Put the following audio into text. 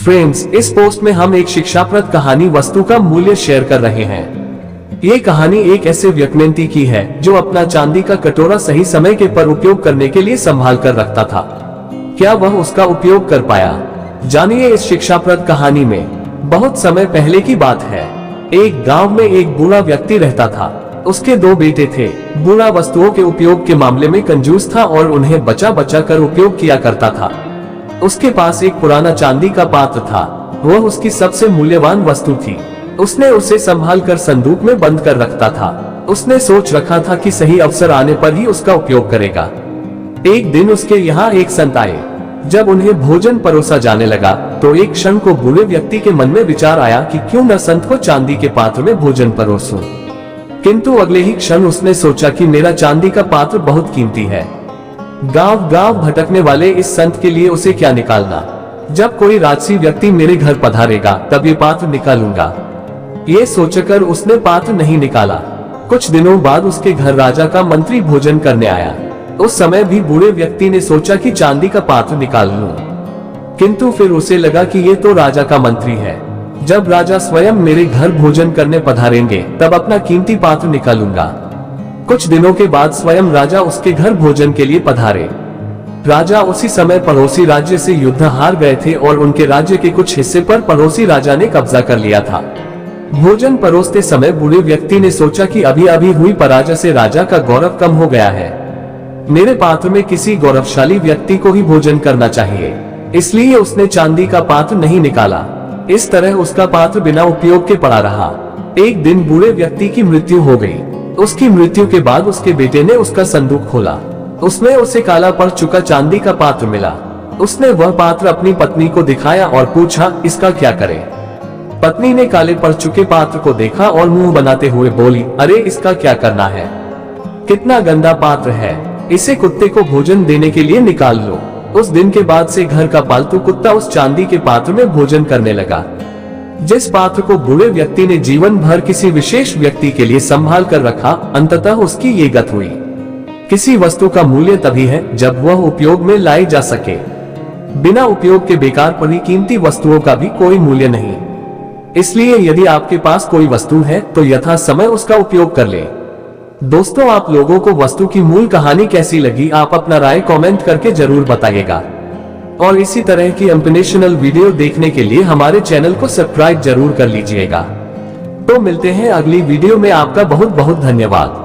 Friends, इस post में हम एक शिक्षाप्रद कहानी वस्तु का मूल्य शेयर कर रहे हैं। ये कहानी एक ऐसे व्यक्ति की है जो अपना चांदी का कटोरा सही समय के पर उपयोग करने के लिए संभाल कर रखता था। क्या वह उसका उपयोग कर पाया? जानिए इस शिक्षाप्रद कहानी में। बहुत समय पहले की बात है। एक गांव में एक बूढ़ा व्यक्ति रहता था। उसके दो बेटे थे। बूढ़ा वस्तुओं के उपयोग के मामले में कंजूस था और उन्हें बचा बचा कर उपयोग किया करता था। उसके पास एक पुराना चांदी का पात्र था। वह उसकी सबसे मूल्यवान वस्तु थी। उसने उसे संभाल कर संदूक में बंद कर रखता था। उसने सोच रखा था कि सही अवसर आने पर ही उसका उपयोग करेगा। एक दिन उसके यहाँ एक संत आए। जब उन्हें भोजन परोसा जाने लगा तो एक क्षण को बूढ़े व्यक्ति के मन में विचार आया कि क्यों न संत को चांदी के पात्र में भोजन परोसूं। किंतु अगले ही क्षण उसने सोचा कि मेरा चांदी का पात्र बहुत कीमती है। गांव गांव भटकने वाले इस संत के लिए उसे क्या निकालना। जब कोई राजसी व्यक्ति मेरे घर पधारेगा तब ये पात्र निकालूंगा। ये सोचकर उसने पात्र नहीं निकाला। कुछ दिनों बाद उसके घर राजा का मंत्री भोजन करने आया। उस समय भी बूढ़े व्यक्ति ने सोचा कि चांदी का पात्र निकाल लूं। किंतु फिर उसे लगा कि ये तो राजा का मंत्री है। जब राजा स्वयं मेरे घर भोजन करने पधारेंगे तब अपना कीमती पात्र निकालूंगा। कुछ दिनों के बाद स्वयं राजा उसके घर भोजन के लिए पधारे। राजा उसी समय पड़ोसी राज्य से युद्ध हार गए थे और उनके राज्य के कुछ हिस्से पर पड़ोसी राजा ने कब्जा कर लिया था। भोजन परोसते समय बूढ़े व्यक्ति ने सोचा कि अभी अभी हुई पराजय से राजा का गौरव कम हो गया है। मेरे पात्र में किसी गौरवशाली व्यक्ति को ही भोजन करना चाहिए। इसलिए उसने चांदी का पात्र नहीं निकाला। इस तरह उसका पात्र बिना उपयोग के पड़ा रहा। एक दिन बूढ़े व्यक्ति की मृत्यु हो गई। उसकी मृत्यु के बाद उसके बेटे ने उसका संदूक खोला। उसमें उसे काला पड़ चुका चांदी का पात्र मिला। उसने वह पात्र अपनी पत्नी को दिखाया और पूछा, इसका क्या करें? पत्नी ने काले पड़ चुके पात्र को देखा और मुंह बनाते हुए बोली, अरे इसका क्या करना है? कितना गंदा पात्र है। इसे कुत्ते को भोजन देने के लिए निकाल लो। उस दिन के बाद से घर का पालतू कुत्ता उस चांदी के पात्र में भोजन करने लगा। जिस पात्र को बूढ़े व्यक्ति ने जीवन भर किसी विशेष व्यक्ति के लिए संभाल कर रखा, अंततः उसकी ये गत हुई। किसी वस्तु का मूल्य तभी है जब वह उपयोग में लाई जा सके। बिना उपयोग के बेकार पड़ी कीमती वस्तुओं का भी कोई मूल्य नहीं। इसलिए यदि आपके पास कोई वस्तु है तो यथा समय उसका उपयोग कर ले। दोस्तों, आप लोगों को वस्तु की मूल कहानी कैसी लगी? आप अपना राय कमेंट करके जरूर बताइएगा। और इसी तरह की इंफॉर्मेशनल वीडियो देखने के लिए हमारे चैनल को सब्सक्राइब जरूर कर लीजिएगा। तो मिलते हैं अगली वीडियो में। आपका बहुत बहुत धन्यवाद।